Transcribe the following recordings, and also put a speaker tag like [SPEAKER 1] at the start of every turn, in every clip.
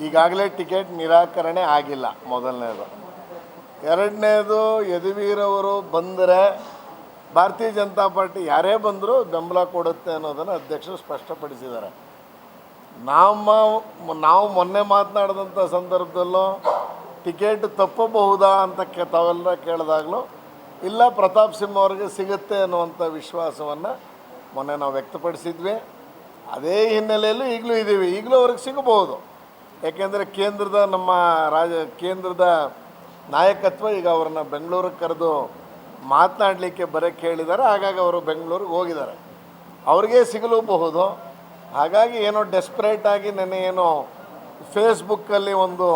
[SPEAKER 1] ಈಗಾಗಲೇ ಟಿಕೆಟ್ ನಿರಾಕರಣೆ ಆಗಿಲ್ಲ, ಮೊದಲನೇದು. ಎರಡನೇದು, ಯದುವೀರವರು ಬಂದರೆ ಭಾರತೀಯ ಜನತಾ ಪಾರ್ಟಿ ಯಾರೇ ಬಂದರೂ ಬೆಂಬಲ ಕೊಡುತ್ತೆ ಅನ್ನೋದನ್ನು ಅಧ್ಯಕ್ಷರು ಸ್ಪಷ್ಟಪಡಿಸಿದ್ದಾರೆ. ನಾವು ಮೊನ್ನೆ ಮಾತನಾಡಿದಂಥ ಸಂದರ್ಭದಲ್ಲೂ ಟಿಕೆಟ್ ತಪ್ಪಬಹುದಾ ಅಂತ ತಾವೆಲ್ಲ ಕೇಳಿದಾಗಲೂ ಇಲ್ಲ, ಪ್ರತಾಪ್ ಸಿಂಹ ಅವ್ರಿಗೆ ಸಿಗುತ್ತೆ ಅನ್ನುವಂಥ ವಿಶ್ವಾಸವನ್ನು ಮೊನ್ನೆ ನಾವು ವ್ಯಕ್ತಪಡಿಸಿದ್ವಿ. ಅದೇ ಹಿನ್ನೆಲೆಯಲ್ಲೂ ಈಗಲೂ ಇದ್ದೀವಿ. ಈಗಲೂ ಅವ್ರಿಗೆ ಸಿಗಬಹುದು. ಏಕೆಂದರೆ ಕೇಂದ್ರದ ನಾಯಕತ್ವ ಈಗ ಅವ್ರನ್ನ ಬೆಂಗಳೂರಿಗೆ ಕರೆದು ಮಾತನಾಡಲಿಕ್ಕೆ ಬರೋಕ್ಕೆ ಹೇಳಿದ್ದಾರೆ. ಹಾಗಾಗಿ ಅವರು ಬೆಂಗಳೂರಿಗೆ ಹೋಗಿದ್ದಾರೆ. ಅವ್ರಿಗೆ ಸಿಗಲೂಬಹುದು. ಹಾಗಾಗಿ ಏನೋ ಡೆಸ್ಪರೇಟಾಗಿ ನೆನ್ನೆ ಏನೋ ಫೇಸ್ಬುಕ್ಕಲ್ಲಿ ಒಂದು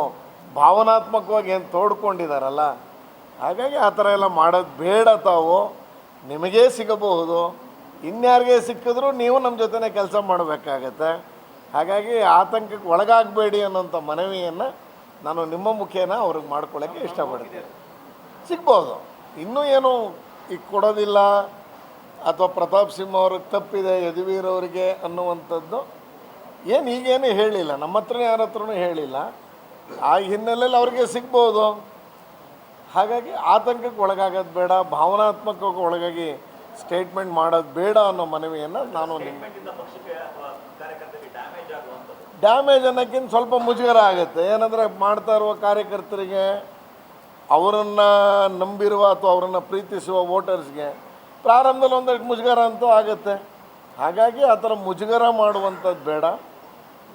[SPEAKER 1] ಭಾವನಾತ್ಮಕವಾಗಿ ಏನು ತೋಡ್ಕೊಂಡಿದ್ದಾರಲ್ಲ, ಹಾಗಾಗಿ ಆ ಥರ ಎಲ್ಲ ಮಾಡೋದು ಬೇಡ. ತಾವು ನಿಮಗೇ ಸಿಗಬಹುದು, ಇನ್ಯಾರಿಗೆ ಸಿಕ್ಕಿದ್ರೂ ನೀವು ನಮ್ಮ ಜೊತೆನೇ ಕೆಲಸ ಮಾಡಬೇಕಾಗತ್ತೆ. ಹಾಗಾಗಿ ಆತಂಕಕ್ಕೆ ಒಳಗಾಗಬೇಡಿ ಅನ್ನೋಂಥ ಮನವಿಯನ್ನು ನಾನು ನಿಮ್ಮ ಮುಖೇನ ಅವ್ರಿಗೆ ಮಾಡ್ಕೊಳ್ಳೋಕ್ಕೆ ಇಷ್ಟಪಡ್ತೀನಿ. ಸಿಗ್ಬೋದು. ಇನ್ನೂ ಏನು ಈಗ ಕೊಡೋದಿಲ್ಲ ಅಥವಾ ಪ್ರತಾಪ್ ಸಿಂಹ ಅವ್ರಿಗೆ ತಪ್ಪಿದೆ ಯದುವೀರವರಿಗೆ ಅನ್ನುವಂಥದ್ದು ಈಗೇನು ಹೇಳಿಲ್ಲ, ನಮ್ಮ ಹತ್ರನೇ ಯಾರ ಹತ್ರನೂ ಹೇಳಿಲ್ಲ. ಆ ಹಿನ್ನೆಲೆಯಲ್ಲಿ ಅವ್ರಿಗೆ ಸಿಗ್ಬೋದು. ಹಾಗಾಗಿ ಆತಂಕಕ್ಕೆ ಒಳಗಾಗೋದು ಬೇಡ, ಭಾವನಾತ್ಮಕವಾಗಿ ಒಳಗಾಗಿ ಸ್ಟೇಟ್ಮೆಂಟ್ ಮಾಡೋದು ಬೇಡ ಅನ್ನೋ ಮನವಿಯನ್ನು ನಾನು ಡ್ಯಾಮೇಜ್ ಅನ್ನೋಕ್ಕಿಂತ ಸ್ವಲ್ಪ ಮುಜುಗರ ಆಗುತ್ತೆ. ಏನಂದರೆ ಮಾಡ್ತಾ ಇರುವ ಕಾರ್ಯಕರ್ತರಿಗೆ, ಅವರನ್ನು ನಂಬಿರುವ ಅಥವಾ ಅವರನ್ನು ಪ್ರೀತಿಸುವ ವೋಟರ್ಸ್ಗೆ ಪ್ರಾರಂಭದಲ್ಲಿ ಒಂದಷ್ಟು ಮುಜುಗರ ಅಂತೂ ಆಗುತ್ತೆ. ಹಾಗಾಗಿ ಆ ಥರ ಮುಜುಗರ ಮಾಡುವಂಥದ್ದು ಬೇಡ.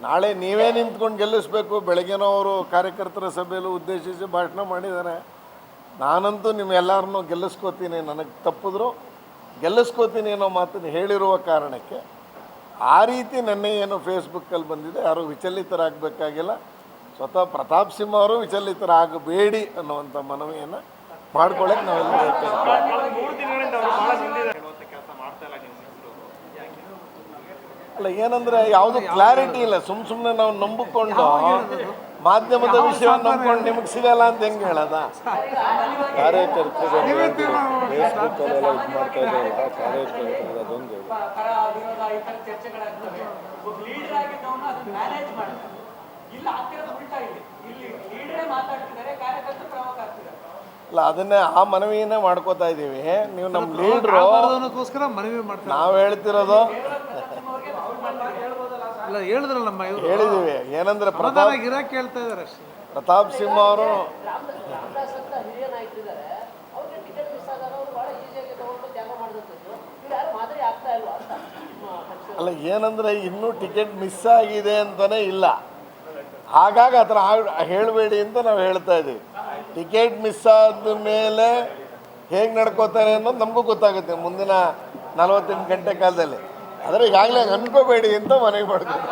[SPEAKER 1] ನಾಳೆ ನೀವೇ ನಿಂತ್ಕೊಂಡು ಗೆಲ್ಲಿಸಬೇಕು. ಬೆಳಗ್ಗೆನೋ ಅವರು ಕಾರ್ಯಕರ್ತರ ಸಭೆಯಲ್ಲೂ ಉದ್ದೇಶಿಸಿ ಭಾಷಣ ಮಾಡಿದ್ದಾರೆ. ನಾನಂತೂ ನಿಮ್ಮೆಲ್ಲರನ್ನೂ ಗೆಲ್ಲಿಸ್ಕೋತೀನಿ, ನನಗೆ ತಪ್ಪಿದ್ರು ಗೆಲ್ಲಿಸ್ಕೋತೀನಿ ಅನ್ನೋ ಮಾತನ್ನು ಹೇಳಿರುವ ಕಾರಣಕ್ಕೆ ಆ ರೀತಿ ನೆನ್ನೆ ಏನು ಫೇಸ್ಬುಕ್ಕಲ್ಲಿ ಬಂದಿದೆ, ಯಾರೂ ವಿಚಲಿತರಾಗಬೇಕಾಗಿಲ್ಲ. ಸ್ವತಃ ಪ್ರತಾಪ್ ಸಿಂಹ ಅವರು ವಿಚಲಿತರಾಗಬೇಡಿ ಅನ್ನುವಂಥ ಮನವಿಯನ್ನು ಮಾಡ್ಕೊಳ್ಳೋಕೆ ನಾವೆಲ್ಲ ಅಲ್ಲ. ಏನಂದರೆ ಯಾವುದು ಕ್ಲಾರಿಟಿ ಇಲ್ಲ. ಸುಮ್ಮನೆ ನಾವು ನಂಬಿಕೊಂಡು ಮಾಧ್ಯಮದ ವಿಷಯ ನಂಬ್ಕೊಂಡು ನಿಮಗೆ ಸಿಗಲ್ಲ ಅಂತ ಹೆಂಗೆ ಹೇಳೋದ? ಕಾರ್ಯಕರ್ತರು ಫೇಸ್ಬುಕ್ಕಲ್ಲೆಲ್ಲ ಇದು ಮಾಡ್ತಾ ಇದ್ದಾರಲ್ಲ, ಕಾರ್ಯಕರ್ತರು ಅದೊಂದು ಅಲ್ಲ, ಅದನ್ನೇ ಆ ಮನವಿಯನ್ನೇ ಮಾಡ್ಕೋತಾ ಇದ್ದೀವಿ. ನೀವು ನಮ್ಮ ಲೀಡ್ರು, ನಾವು ಹೇಳ್ತಿರೋದು ಹೇಳಿದ್ದೀವಿ. ಏನಂದ್ರೆ ಪ್ರತಾಪ್ ಸಿಂಹ ಅವರು ಅಲ್ಲ, ಏನಂದರೆ ಇನ್ನೂ ಟಿಕೆಟ್ ಮಿಸ್ ಆಗಿದೆ ಅಂತಲೇ ಇಲ್ಲ. ಹಾಗಾಗಿ ಆ ಥರ ಹೇಳಬೇಡಿ ಅಂತ ನಾವು ಹೇಳ್ತಾ ಇದ್ದೀವಿ. ಟಿಕೆಟ್ ಮಿಸ್ ಆದ ಮೇಲೆ ಹೇಗೆ ನಡ್ಕೋತಾರೆ ಅನ್ನೋದು ನಮಗೂ ಗೊತ್ತಾಗುತ್ತೆ ಮುಂದಿನ 48 ಗಂಟೆ ಕಾಲದಲ್ಲಿ. ಆದರೆ ಈಗಾಗಲೇ ಅನ್ಕೋಬೇಡಿ ಅಂತ ಮನವಿ ಮಾಡ್ಕೊಂಡು